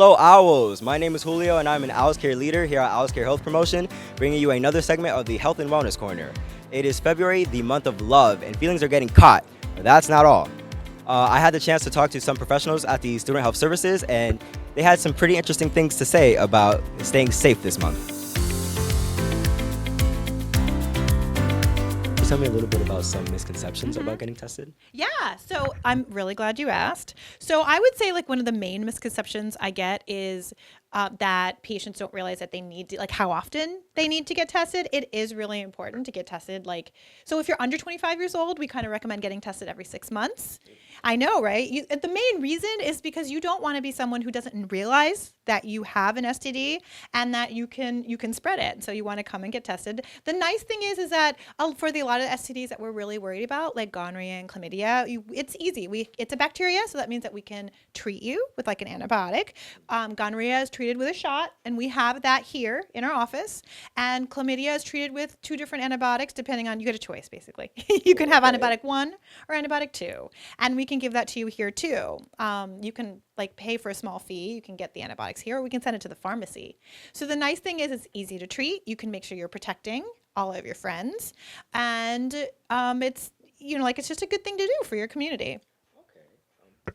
Hello, Owls! My name is Julio, and I'm an Owls Care leader here at Owls Care Health Promotion, bringing you another segment of the Health and Wellness Corner. It is February, the month of love, and feelings are getting caught, but that's not all. I had the chance to talk to some professionals at the Student Health Services, and they had some pretty interesting things to say about staying safe this month. Tell me a little bit about some misconceptions about getting tested. Yeah, so I'm really glad you asked. So I would say like one of the main misconceptions I get is that patients don't realize that they need to, like how often they need to get tested. It is really important to get tested. So if you're under 25 years old, we kind of recommend getting tested every 6 months. I know, right? The main reason is because you don't want to be someone who doesn't realize that you have an STD and that you can spread it. So you want to come and get tested. The nice thing is that for a lot of STDs that we're really worried about, like gonorrhea and chlamydia, it's easy. It's a bacteria, so that means that we can treat you with like an antibiotic. Gonorrhea is treated with a shot, and we have that here in our office. And chlamydia is treated with 2 different antibiotics, depending on, you get a choice basically. You can have antibiotic 1 or antibiotic 2, and we can give that to you here too. You can like pay for a small fee. You can get the antibiotics here, or we can send it to the pharmacy. So the nice thing is it's easy to treat. You can make sure you're protecting all of your friends, and it's it's just a good thing to do for your community.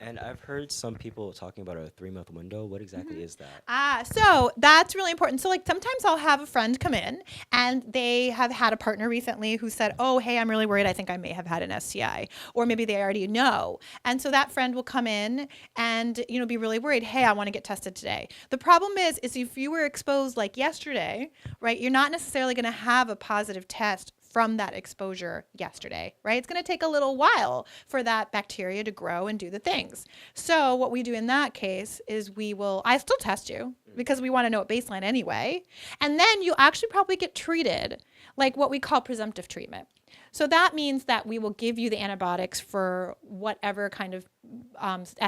And I've heard some people talking about a 3-month window. What exactly is that? So that's really important. So like sometimes I'll have a friend come in and they have had a partner recently who said, oh, hey, I'm really worried. I think I may have had an STI, or maybe they already know. And so that friend will come in and, be really worried. Hey, I want to get tested today. The problem is if you were exposed like yesterday, right, you're not necessarily going to have a positive test from that exposure yesterday, right? It's going to take a little while for that bacteria to grow and do the things. So what we do in that case is I still test you because we want to know at baseline anyway. And then you actually probably get treated like what we call presumptive treatment. So that means that we will give you the antibiotics for whatever kind of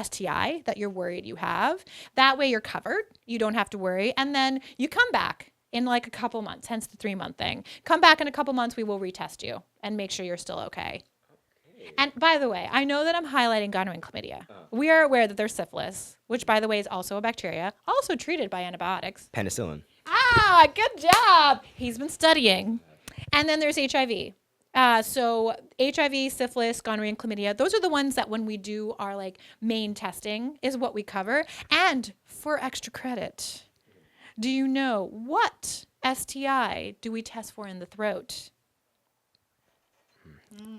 STI that you're worried you have. That way you're covered. You don't have to worry. And then you come back in like a couple months, hence the 3-month thing. Come back in a couple months, we will retest you and make sure you're still okay. And by the way, I know that I'm highlighting gonorrhea and chlamydia. We are aware that there's syphilis, which by the way is also a bacteria, also treated by antibiotics. Penicillin. Good job. He's been studying. And then there's HIV. So HIV, syphilis, gonorrhea, and chlamydia, those are the ones that when we do our like main testing is what we cover. And for extra credit, do you know what STI do we test for in the throat?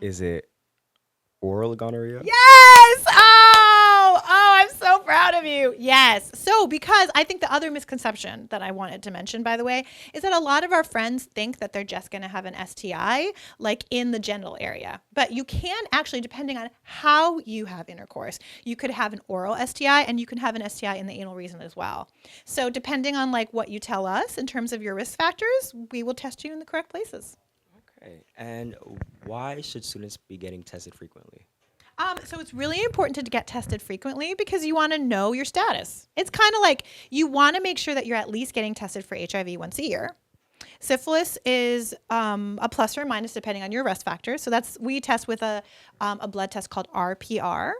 Is it oral gonorrhea? Yes! Oh, I'm so proud of you. Yes. So because I think the other misconception that I wanted to mention, by the way, is that a lot of our friends think that they're just going to have an STI like in the genital area. But you can actually, depending on how you have intercourse, you could have an oral STI and you can have an STI in the anal region as well. So depending on like what you tell us in terms of your risk factors, we will test you in the correct places. Okay. And why should students be getting tested frequently? So it's really important to get tested frequently because you want to know your status. It's kind of like you want to make sure that you're at least getting tested for HIV once a year. Syphilis is a plus or minus depending on your risk factors. So we test with a blood test called RPR.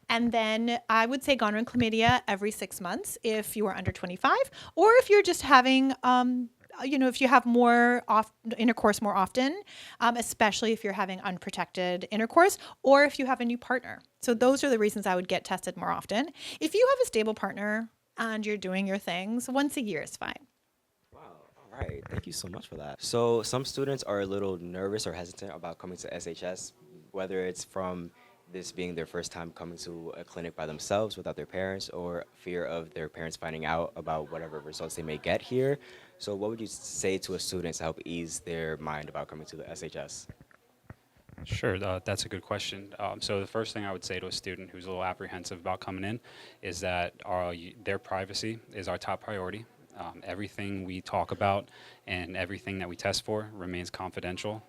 And then I would say gonorrhea and chlamydia every 6 months if you are under 25, or if you're just having if you have intercourse more often, especially if you're having unprotected intercourse, or if you have a new partner. So those are the reasons I would get tested more often. If you have a stable partner and you're doing your things, once a year is fine. Wow. All right. Thank you so much for that. So some students are a little nervous or hesitant about coming to SHS, whether it's from this being their first time coming to a clinic by themselves without their parents, or fear of their parents finding out about whatever results they may get here. So what would you say to a student to help ease their mind about coming to the SHS? Sure, that's a good question. So the first thing I would say to a student who's a little apprehensive about coming in is that their privacy is our top priority. Everything we talk about and everything that we test for remains confidential.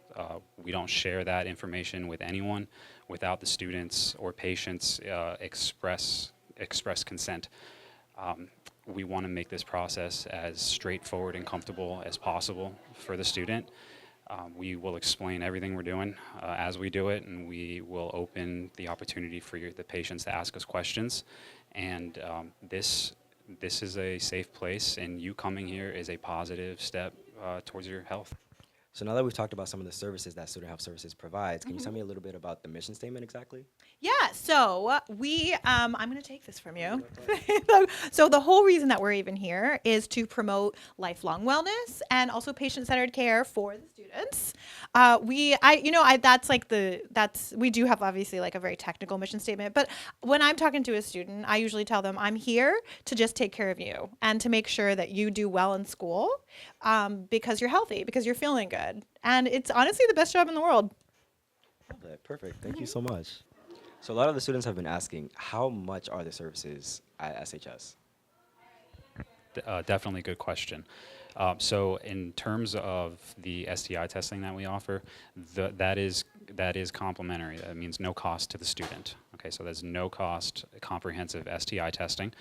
We don't share that information with anyone without the students or patients express consent. We want to make this process as straightforward and comfortable as possible for the student. We will explain everything we're doing as we do it, and we will open the opportunity for the patients to ask us questions. And this this is a safe place, and you coming here is a positive step towards your health. So now that we've talked about some of the services that Student Health Services provides, can you tell me a little bit about the mission statement exactly? Yeah, so I'm going to take this from you. So the whole reason that we're even here is to promote lifelong wellness and also patient-centered care for the students. We do have obviously like a very technical mission statement, but when I'm talking to a student, I usually tell them I'm here to just take care of you and to make sure that you do well in school because you're healthy, because you're feeling good. And it's honestly the best job in the world. Love that. Perfect. Thank you so much. So a lot of the students have been asking, how much are the services at SHS? Definitely a good question. So in terms of the STI testing that we offer, that is complimentary. That means no cost to the student. Okay, so there's no cost comprehensive STI testing.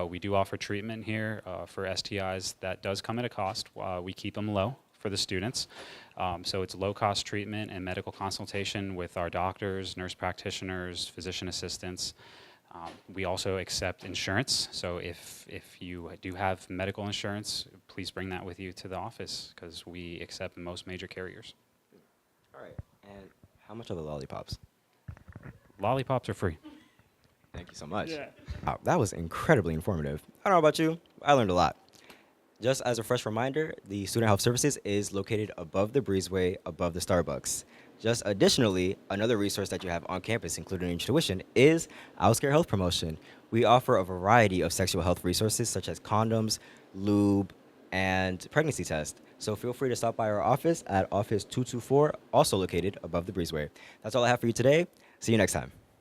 We do offer treatment here for STIs that does come at a cost. We keep them low for the students. So it's low-cost treatment and medical consultation with our doctors, nurse practitioners, physician assistants. We also accept insurance. So if you do have medical insurance, please bring that with you to the office because we accept most major carriers. All right. And how much are the lollipops? Lollipops are free. Thank you so much. Yeah. Wow, that was incredibly informative. I don't know about you, I learned a lot. Just as a fresh reminder, the Student Health Services is located above the breezeway, above the Starbucks. Just additionally, another resource that you have on campus, including in your tuition, is Outskare Health Promotion. We offer a variety of sexual health resources such as condoms, lube, and pregnancy tests. So feel free to stop by our office at Office 224, also located above the breezeway. That's all I have for you today. See you next time.